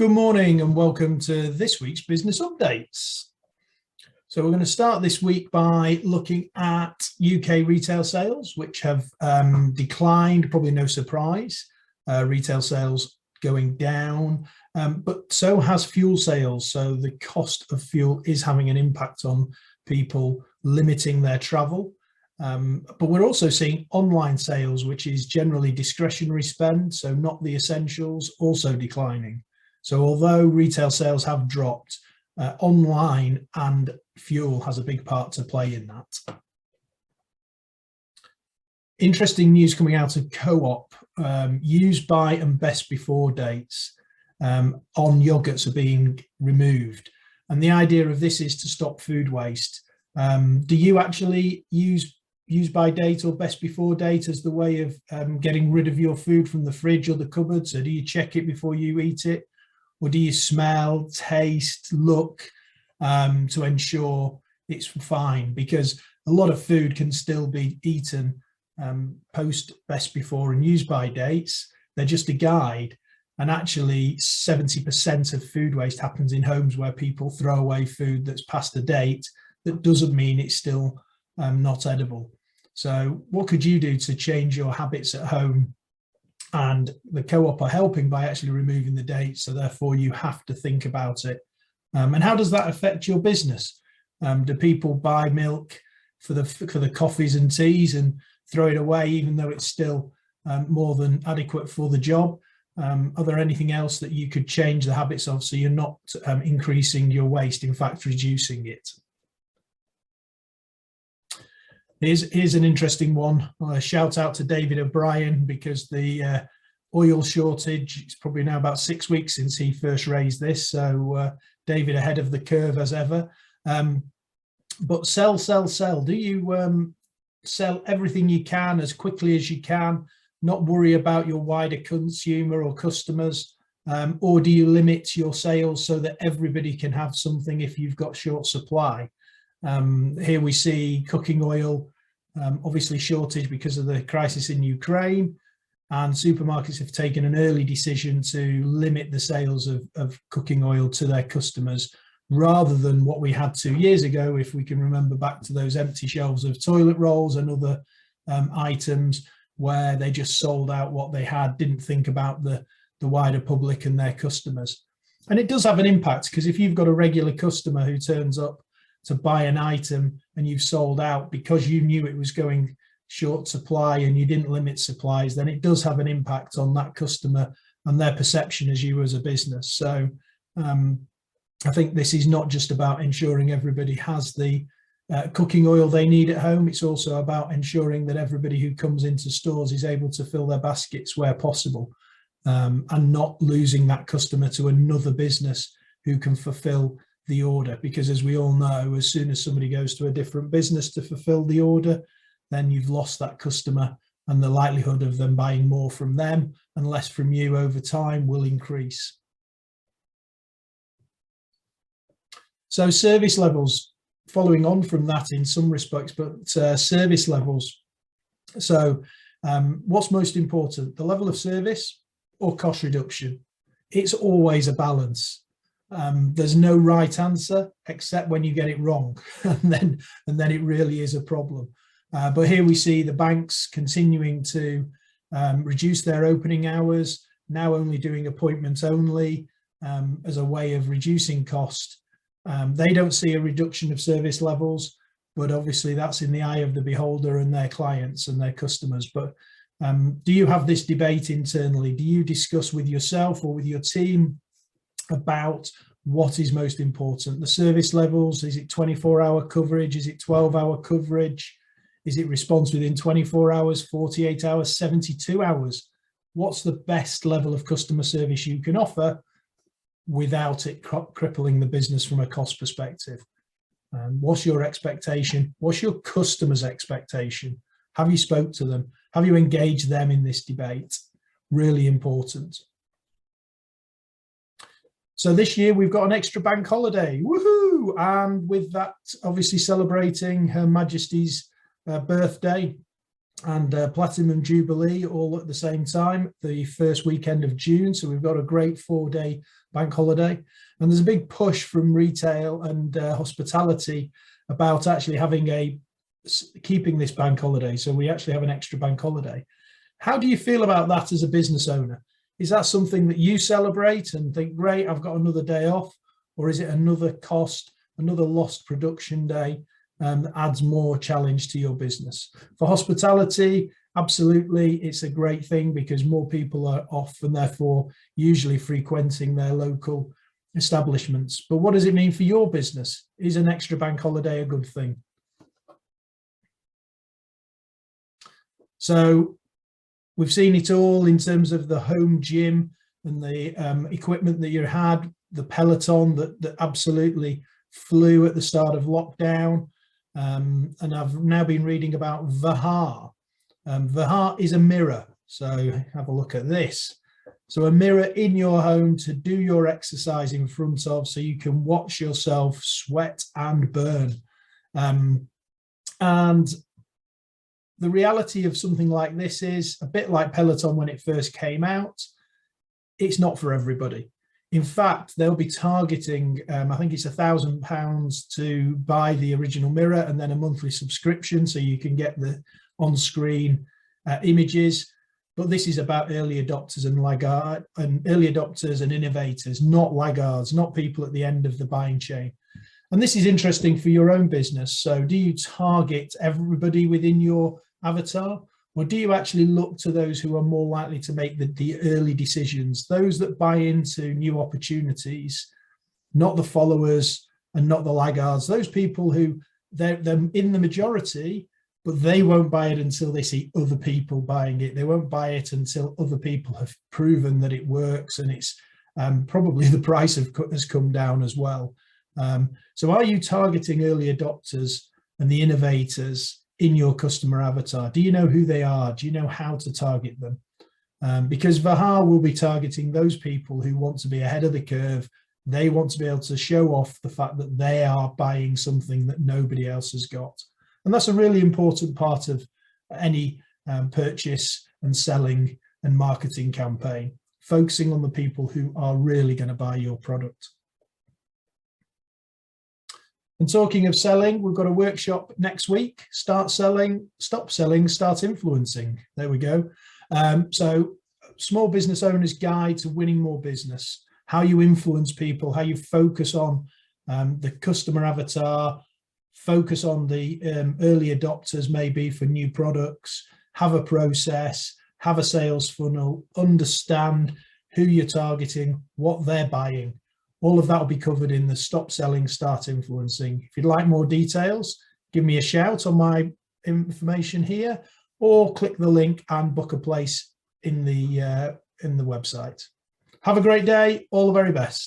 Good morning and welcome to this week's business updates. So we're going to start this week by looking at UK retail sales, which have declined, probably no surprise. Retail sales going down, but so has fuel sales. So the cost of fuel is having an impact on people limiting their travel. But we're also seeing online sales, which is generally discretionary spend, so not the essentials, also declining. So although retail sales have dropped, online and fuel has a big part to play in that. Interesting news coming out of Co-op. Use by and best before dates on yogurts are being removed. And the idea of this is to stop food waste. Do you actually use by date or best before date as the way of getting rid of your food from the fridge or the cupboards? Or do you check it before you eat it? Or do you smell, taste, look to ensure it's fine? Because a lot of food can still be eaten post best before and use by dates. They're just a guide. And actually 70% of food waste happens in homes where people throw away food that's past the date. That doesn't mean it's still not edible. So what could you do to change your habits at home? And the Co-op are helping by actually removing the date, so therefore you have to think about it. And how does that affect your business? Do people buy milk for the coffees and teas and throw it away even though it's still more than adequate for the job? Are there anything else that you could change the habits of so you're not increasing your waste, in fact reducing it? Here's an interesting one. Shout out to David O'Brien, because the oil shortage, it's probably now about 6 weeks since he first raised this. So David ahead of the curve as ever. But sell. Do you sell everything you can as quickly as you can, not worry about your wider consumer or customers? Or do you limit your sales so that everybody can have something if you've got short supply? Here we see cooking oil, obviously shortage because of the crisis in Ukraine, and supermarkets have taken an early decision to limit the sales of cooking oil to their customers, rather than what we had 2 years ago, if we can remember back to those empty shelves of toilet rolls and other items where they just sold out what they had, didn't think about the wider public and their customers. And it does have an impact, because if you've got a regular customer who turns up to buy an item and you've sold out because you knew it was going short supply and you didn't limit supplies, then it does have an impact on that customer and their perception as you as a business. So I think this is not just about ensuring everybody has the cooking oil they need at home. It's also about ensuring that everybody who comes into stores is able to fill their baskets where possible, and not losing that customer to another business who can fulfill the order. Because as we all know, as soon as somebody goes to a different business to fulfill the order, then you've lost that customer, and the likelihood of them buying more from them and less from you over time will increase. So service levels, following on from that in some respects, but service levels. So what's most important, the level of service or cost reduction? It's always a balance. There's no right answer except when you get it wrong, and then it really is a problem. But here we see the banks continuing to reduce their opening hours, now only doing appointments only as a way of reducing cost. They don't see a reduction of service levels, but obviously that's in the eye of the beholder and their clients and their customers. But do you have this debate internally? Do you discuss with yourself or with your team about what is most important? The service levels, is it 24-hour coverage? Is it 12-hour coverage? Is it response within 24 hours, 48 hours, 72 hours? What's the best level of customer service you can offer without it crippling the business from a cost perspective? What's your expectation? What's your customer's expectation? Have you spoke to them? Have you engaged them in this debate? Really important. So this year we've got an extra bank holiday, woohoo! And with that, obviously celebrating Her Majesty's birthday and Platinum Jubilee all at the same time, the first weekend of June. So we've got a great 4-day bank holiday. And there's a big push from retail and hospitality about actually keeping this bank holiday. So we actually have an extra bank holiday. How do you feel about that as a business owner? Is that something that you celebrate and think, great, I've got another day off? Or is it another cost, another lost production day that adds more challenge to your business? For hospitality, absolutely, it's a great thing because more people are off and therefore usually frequenting their local establishments. But what does it mean for your business? Is an extra bank holiday a good thing? So we've seen it all in terms of the home gym and the equipment that you had, the Peloton that absolutely flew at the start of lockdown. And I've now been reading about Vahar. Vahar is a mirror. So have a look at this. So a mirror in your home to do your exercise in front of, so you can watch yourself sweat and burn. And the reality of something like this is a bit like Peloton when it first came out. It's not for everybody. In fact, they'll be targeting, I think it's £1,000 to buy the original mirror and then a monthly subscription so you can get the on-screen images. But this is about early adopters and laggards, and early adopters and innovators, not laggards, not people at the end of the buying chain. And this is interesting for your own business. So do you target everybody within your avatar, or do you actually look to those who are more likely to make the early decisions, those that buy into new opportunities, not the followers and not the laggards, those people who they're in the majority, but they won't buy it until they see other people buying it. They won't buy it until other people have proven that it works, and it's probably the price has come down as well. So are you targeting early adopters and the innovators in your customer avatar? Do you know who they are? Do you know how to target them? Because Vahar will be targeting those people who want to be ahead of the curve. They want to be able to show off the fact that they are buying something that nobody else has got. And that's a really important part of any purchase and selling and marketing campaign, focusing on the people who are really going to buy your product. And talking of selling, we've got a workshop next week, Start Selling, Stop Selling, Start Influencing. There we go. So small business owner's guide to winning more business, how you influence people, how you focus on the customer avatar, focus on the early adopters maybe for new products, have a process, have a sales funnel, understand who you're targeting, what they're buying. All of that will be covered in the Stop Selling, Start Influencing. If you'd like more details, give me a shout on my information here, or click the link and book a place in the website. Have a great day. All the very best.